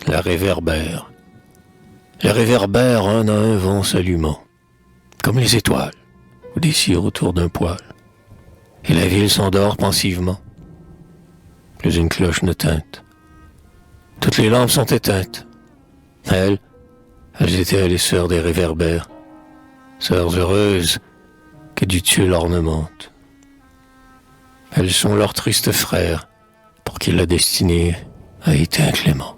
La réverbère. Les réverbères, un à un, vont s'allumant, comme les étoiles, ou des cires autour d'un poêle. Et la ville s'endort pensivement. Plus une cloche ne tinte. Toutes les lampes sont éteintes. Elles étaient les sœurs des réverbères, sœurs heureuses que du Dieu l'ornemente. Elles sont leurs tristes frères, pour qui la destinée a été inclémente.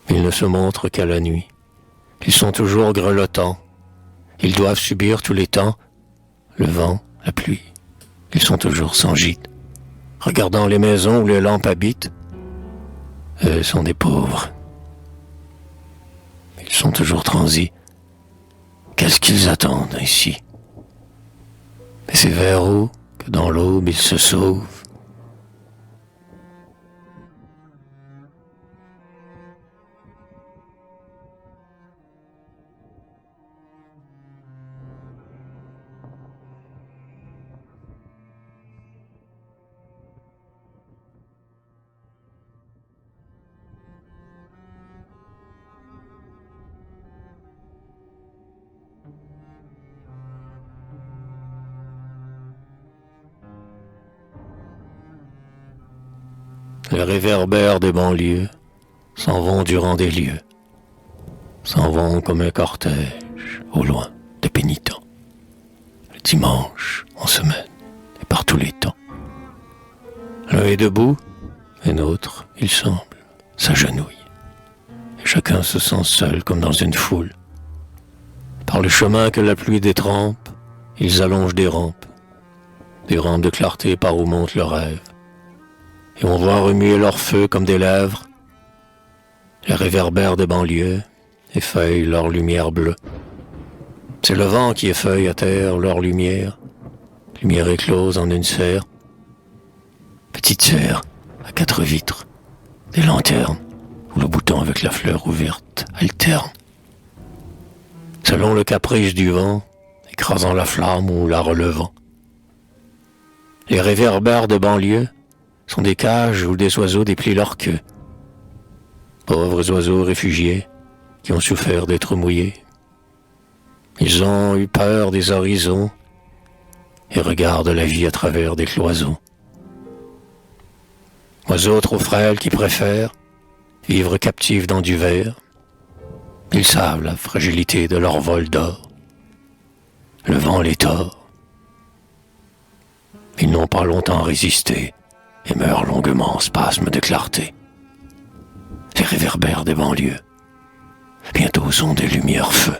Ils ne se montrent qu'à la nuit. Ils sont toujours grelottants. Ils doivent subir tous les temps le vent, la pluie. Ils sont toujours sans gîte, regardant les maisons où les lampes habitent. Eux sont des pauvres. Ils sont toujours transis. Qu'est-ce qu'ils attendent ici? Et c'est vers où que dans l'aube ils se sauvent. Les réverbères des banlieues s'en vont durant des lieues, s'en vont comme un cortège au loin des pénitents. Le dimanche, en semaine, et par tous les temps. L'un est debout, et l'autre, il semble, s'agenouille. Et chacun se sent seul comme dans une foule. Par le chemin que la pluie détrempe, ils allongent des rampes de clarté par où monte le rêve. Et on voit remuer leur feu comme des lèvres. Les réverbères des banlieues effeuillent leur lumière bleue. C'est le vent qui effeuille à terre leur lumière éclose en une sphère. Petite sphère à 4 vitres, des lanternes, où le bouton avec la fleur ouverte alterne. Selon le caprice du vent, écrasant la flamme ou la relevant. Les réverbères de banlieue sont des cages où des oiseaux déplient leur queue. Pauvres oiseaux réfugiés qui ont souffert d'être mouillés. Ils ont eu peur des horizons et regardent la vie à travers des cloisons. Oiseaux trop frêles qui préfèrent vivre captifs dans du verre. Ils savent la fragilité de leur vol d'or. Le vent les tord. Ils n'ont pas longtemps résisté et meurent longuement en spasmes de clarté. Les réverbères des banlieues, bientôt sont des lumières feu.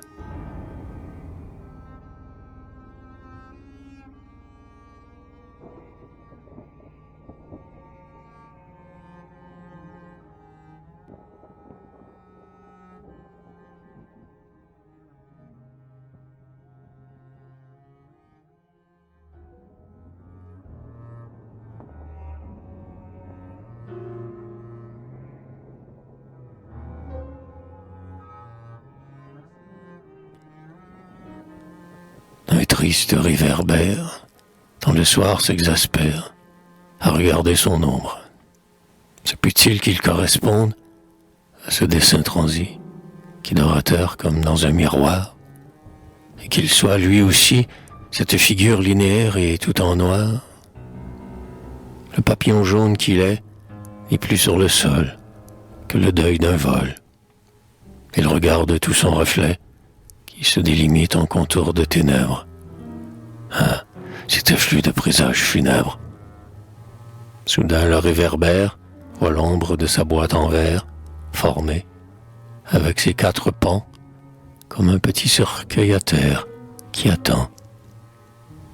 Un triste réverbère, dont le soir s'exaspère, à regarder son ombre. Se peut-il qu'il corresponde à ce dessin transi, qui dort à terre comme dans un miroir, et qu'il soit lui aussi cette figure linéaire et tout en noir? Le papillon jaune qu'il est n'est plus sur le sol que le deuil d'un vol. Il regarde tout son reflet, qui se délimite en contour de ténèbres. Ah, cet afflux de présages funèbres. Soudain le réverbère voit l'ombre de sa boîte en verre, formée, avec ses 4 pans, comme un petit cercueil à terre qui attend.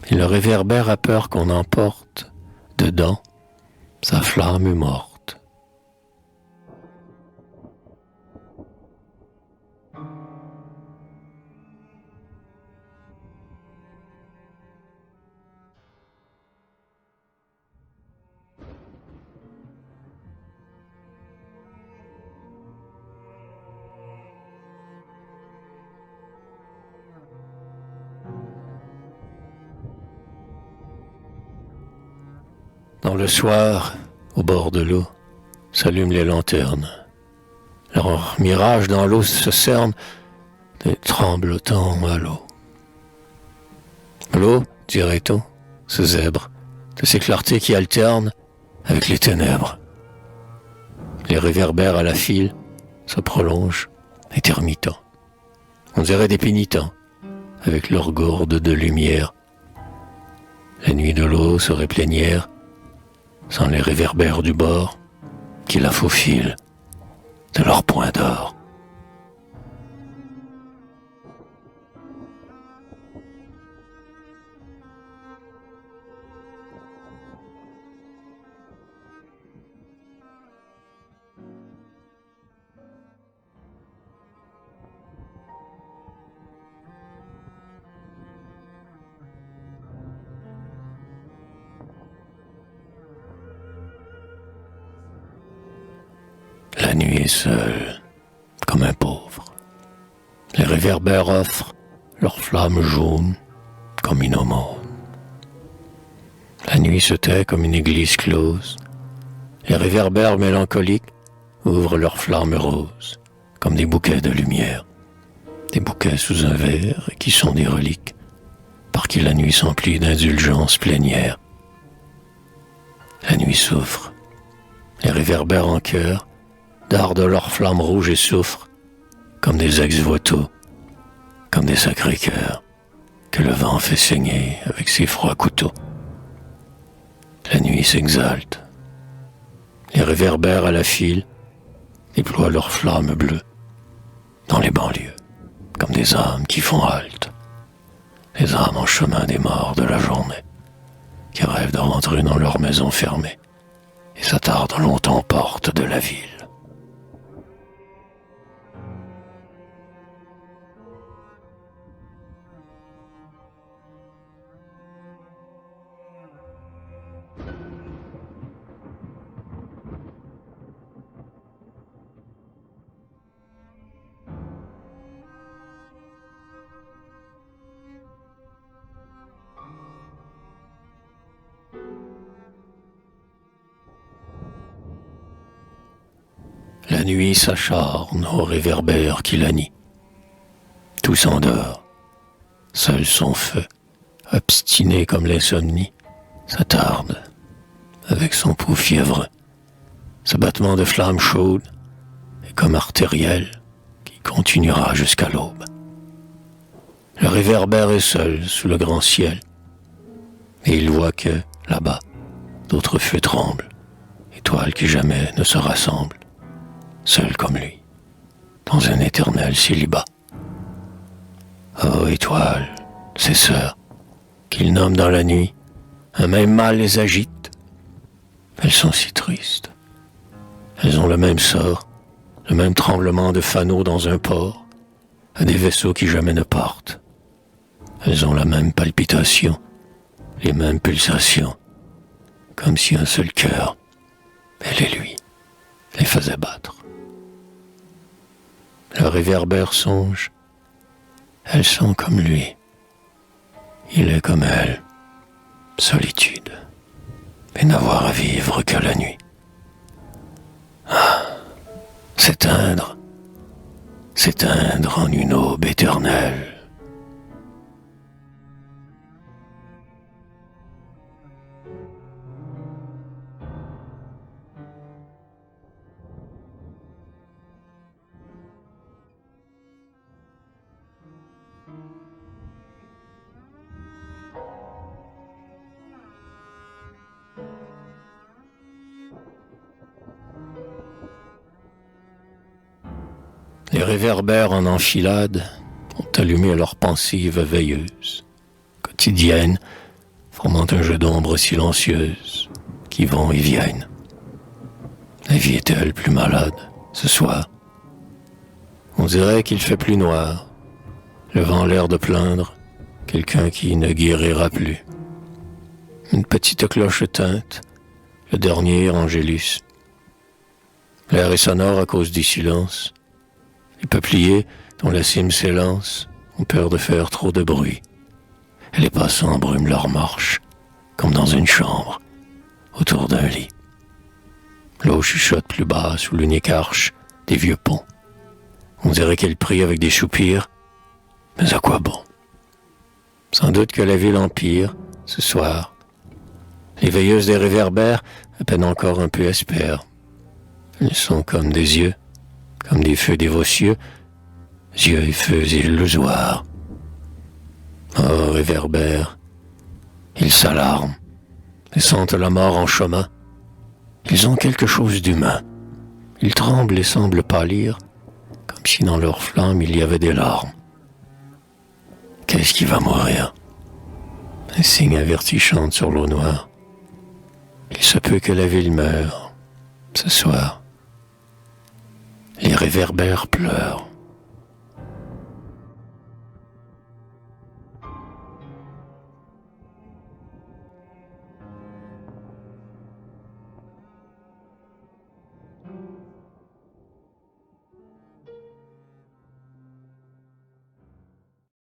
Et le réverbère a peur qu'on emporte, dedans, sa flamme morte. Dans le soir, au bord de l'eau, s'allument les lanternes. Leur mirage dans l'eau se cerne des tremblotants à l'eau. L'eau, dirait-on, ce zèbre, de ces clartés qui alternent avec les ténèbres. Les réverbères à la file se prolongent, intermittents. On dirait des pénitents, avec leurs gourdes de lumière. La nuit de l'eau serait plénière, sans les réverbères du bord, qui la faufilent de leurs points d'or. La nuit est seule, comme un pauvre. Les réverbères offrent leurs flammes jaunes, comme une aumône. La nuit se tait comme une église close. Les réverbères mélancoliques ouvrent leurs flammes roses, comme des bouquets de lumière. Des bouquets sous un verre qui sont des reliques, par qui la nuit s'emplit d'indulgence plénière. La nuit souffre. Les réverbères en chœur dardent leurs flammes rouges et souffrent, comme des ex-voto, comme des sacrés cœurs, que le vent fait saigner avec ses froids couteaux. La nuit s'exalte. Les réverbères à la file déploient leurs flammes bleues dans les banlieues, comme des âmes qui font halte. Les âmes en chemin des morts de la journée, qui rêvent de rentrer dans leur maison fermée et s'attardent longtemps aux portes de la ville. La nuit s'acharne aux réverbères qui la nient. Tout s'endort. Seul son feu, obstiné comme l'insomnie, s'attarde avec son pouls fiévreux. Ce battement de flamme chaude est comme artériel qui continuera jusqu'à l'aube. Le réverbère est seul sous le grand ciel et il voit que, là-bas, d'autres feux tremblent, étoiles qui jamais ne se rassemblent, seul comme lui, dans un éternel célibat. Oh, étoiles, ces sœurs, qu'il nomme dans la nuit, un même mal les agite. Elles sont si tristes. Elles ont le même sort, le même tremblement de fanaux dans un port, à des vaisseaux qui jamais ne partent. Elles ont la même palpitation, les mêmes pulsations, comme si un seul cœur, elle et lui, les faisait battre. Le réverbère songe, elles sont comme lui, il est comme elle, solitude, et n'avoir à vivre que la nuit. Ah, s'éteindre en une aube éternelle. Les réverbères en enfilade ont allumé leurs pensives veilleuses, quotidiennes, formant un jeu d'ombres silencieuses qui vont et viennent. La vie est-elle plus malade ce soir? On dirait qu'il fait plus noir, levant l'air de plaindre quelqu'un qui ne guérira plus. Une petite cloche teinte, le dernier Angélus. L'air est sonore à cause du silence. Les peupliers, dont la cime s'élance, ont peur de faire trop de bruit. Et les passants brument leur marche, comme dans une chambre, autour d'un lit. L'eau chuchote plus bas sous l'unique arche des vieux ponts. On dirait qu'elle prie avec des soupirs, mais à quoi bon? Sans doute que la ville empire, ce soir. Les veilleuses des réverbères, à peine encore un peu espèrent. Elles sont comme des yeux, comme des feux des cieux, yeux et feux illusoires. Oh, réverbères, ils s'alarment et sentent la mort en chemin. Ils ont quelque chose d'humain. Ils tremblent et semblent pâlir, comme si dans leurs flammes il y avait des larmes. Qu'est-ce qui va mourir? Un cygne averti chante sur l'eau noire. Il se peut que la ville meure, ce soir. Les réverbères pleurent.